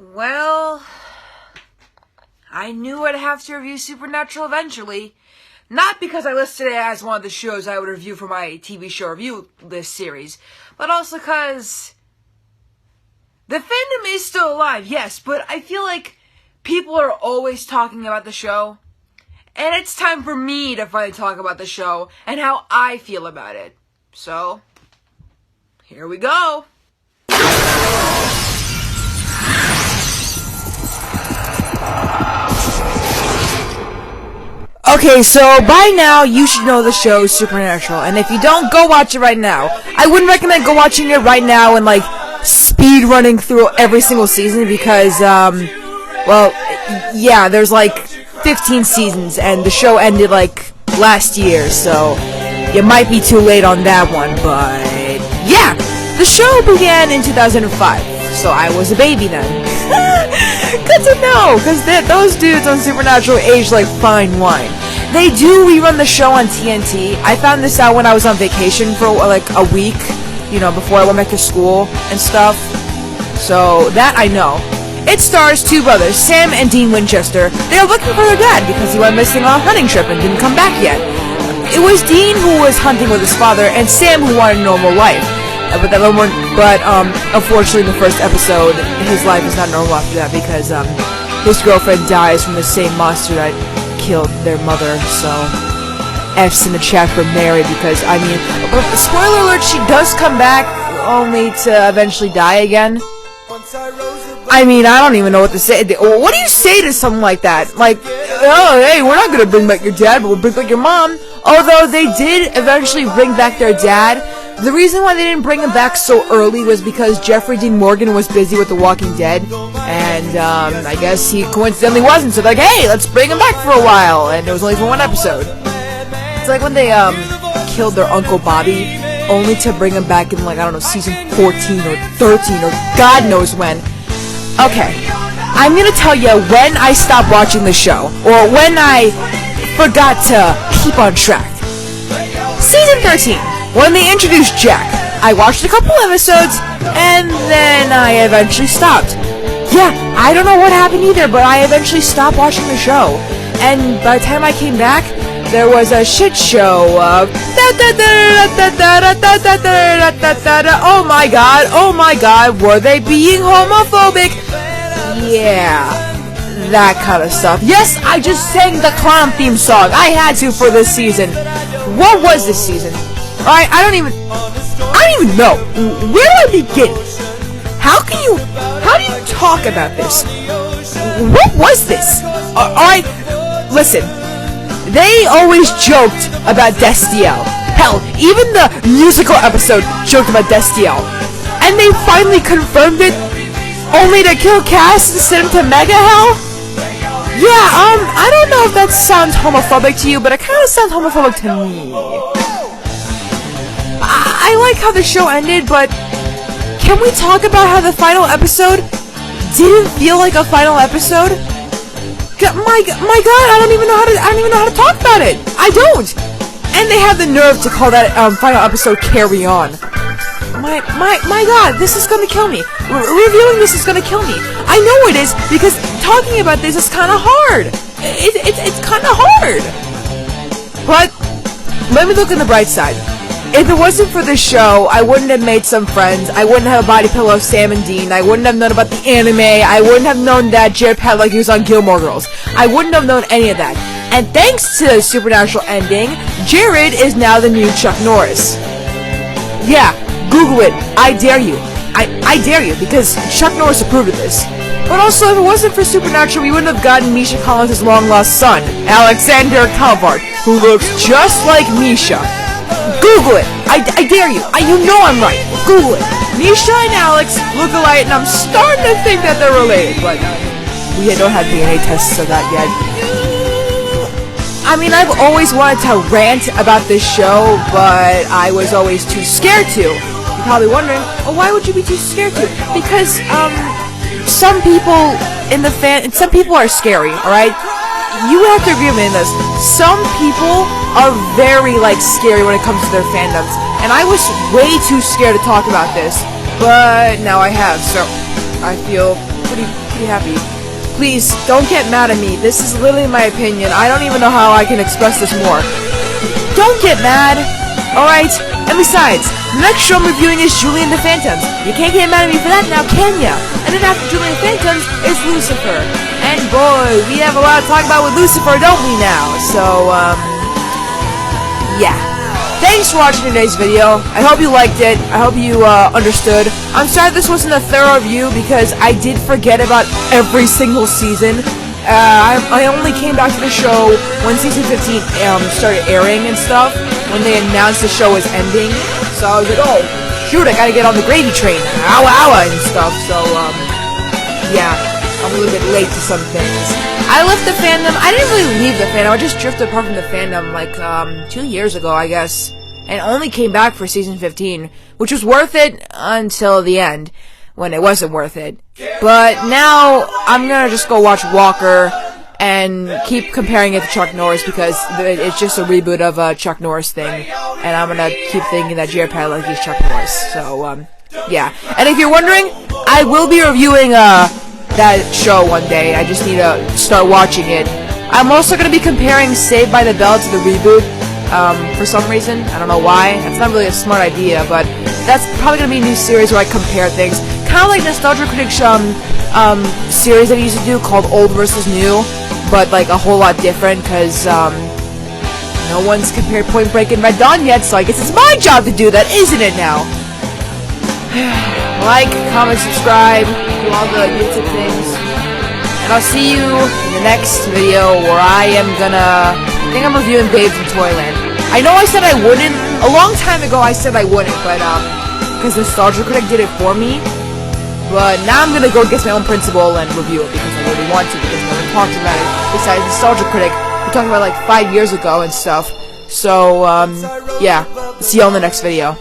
Well, I knew I'd have to review Supernatural eventually. Not because I listed it as one of the shows I would review for my TV show review list series, but also because the fandom is still alive, yes, but I feel like people are always talking about the show, and it's time for me to finally talk about the show and how I feel about it. So, here we go. Okay, so by now you should know the show Supernatural, and if you don't, go watch it right now. I wouldn't recommend go watching it right now and speed running through every single season because, yeah, there's 15 seasons and the show ended last year, so you might be too late on that one, but yeah, the show began in 2005, so I was a baby then. Good to know, because those dudes on Supernatural age like fine wine. They do rerun the show on TNT. I found this out when I was on vacation for a week, before I went back to school and stuff. So that I know. It stars two brothers, Sam and Dean Winchester. They are looking for their dad because he went missing on a hunting trip and didn't come back yet. It was Dean who was hunting with his father and Sam who wanted a normal life. But unfortunately, in the first episode, his life is not normal after that because his girlfriend dies from the same monster that killed their mother. So, F's in the chat for Mary because spoiler alert, she does come back only to eventually die again. I don't even know what to say. What do you say to something like that? Oh, hey, we're not gonna bring back your dad, but we'll bring back your mom. Although they did eventually bring back their dad. The reason why they didn't bring him back so early was because Jeffrey Dean Morgan was busy with The Walking Dead, and I guess he coincidentally wasn't, so hey, let's bring him back for a while, and it was only for one episode. It's like when they killed their Uncle Bobby, only to bring him back in season 14 or 13 or God knows when. Okay, I'm gonna tell you when I stopped watching the show, or when I forgot to keep on track. Season 13. When they introduced Jack, I watched a couple episodes, and then I eventually stopped. Yeah, I don't know what happened either, but I eventually stopped watching the show. And by the time I came back, there was a shit show of oh my god, were they being homophobic? Yeah, that kind of stuff. Yes, I just sang the clown theme song. I had to for this season. What was this season? Alright, I don't even know. Where do I begin? How do you talk about this? What was this? Alright, listen. They always joked about Destiel. Hell, even the musical episode joked about Destiel. And they finally confirmed it, only to kill Cass and send him to Mega Hell? Yeah, I don't know if that sounds homophobic to you, but it kind of sounds homophobic to me. I like how the show ended, but can we talk about how the final episode didn't feel like a final episode? My god, I don't even know how to talk about it. I don't. And they have the nerve to call that final episode Carry On. My god, this is gonna kill me. Reviewing this is gonna kill me. I know it is because talking about this is kind of hard. It's kind of hard. But let me look on the bright side. If it wasn't for this show, I wouldn't have made some friends. I wouldn't have a body pillow of Sam and Dean. I wouldn't have known about the anime. I wouldn't have known that Jared Padalecki was on Gilmore Girls. I wouldn't have known any of that. And thanks to the Supernatural ending, Jared is now the new Chuck Norris. Yeah, Google it. I dare you. I dare you, because Chuck Norris approved of this. But also, if it wasn't for Supernatural, we wouldn't have gotten Misha Collins' long-lost son, Alexander Calvert, who looks just like Misha. Google it! I dare you! You know I'm right! Google it! Misha and Alex look alike, and I'm starting to think that they're related, but we don't have DNA tests of that yet. I've always wanted to rant about this show, but I was always too scared to. You're probably wondering, well, why would you be too scared to? Because, some people in the some people are scary, alright? You have to agree with me on this. Some people are very, scary when it comes to their fandoms. And I was way too scared to talk about this. But now I have, so I feel pretty happy. Please, don't get mad at me. This is literally my opinion. I don't even know how I can express this more. Don't get mad, alright? And besides, the next show I'm reviewing is Julie and the Phantoms. You can't get mad at me for that now, can ya? And then after Julie and the Phantoms is Lucifer. And boy, we have a lot to talk about with Lucifer, don't we now? So, yeah. Thanks for watching today's video. I hope you liked it. I hope you understood. I'm sorry this wasn't a thorough review because I did forget about every single season. I only came back to the show when season 15 started airing and stuff, when they announced the show was ending. So I was like, oh, shoot, I gotta get on the gravy train. Ow, and stuff. So, yeah, I'm a little bit late to some things. I left the fandom. I didn't really leave the fandom. I just drifted apart from the fandom like 2 years ago, I guess, and only came back for season 15, which was worth it until the end, when it wasn't worth it. But now I'm gonna just go watch Walker and keep comparing it to Chuck Norris because it's just a reboot of a Chuck Norris thing, and I'm gonna keep thinking that Jared Padalecki is Chuck Norris. So yeah. And if you're wondering, I will be reviewing that show one day. I just need to start watching it. I'm also going to be comparing Saved by the Bell to the reboot, for some reason. I don't know why. That's not really a smart idea, but that's probably going to be a new series where I compare things. Kind of like Nostalgia Critic's series that he used to do called Old vs. New, but like a whole lot different, because no one's compared Point Break and Red Dawn yet, so I guess it's my job to do that, isn't it now? Like, comment, subscribe, do all the YouTube things, and I'll see you in the next video where I think I'm reviewing Babes in Toyland. I know I said I wouldn't, a long time ago I said I wouldn't, but because Nostalgia Critic did it for me, but now I'm gonna go against my own principle and review it because I really want to, because no one talks about it besides Nostalgia Critic. We talked about it like 5 years ago and stuff, so yeah, see you all in the next video.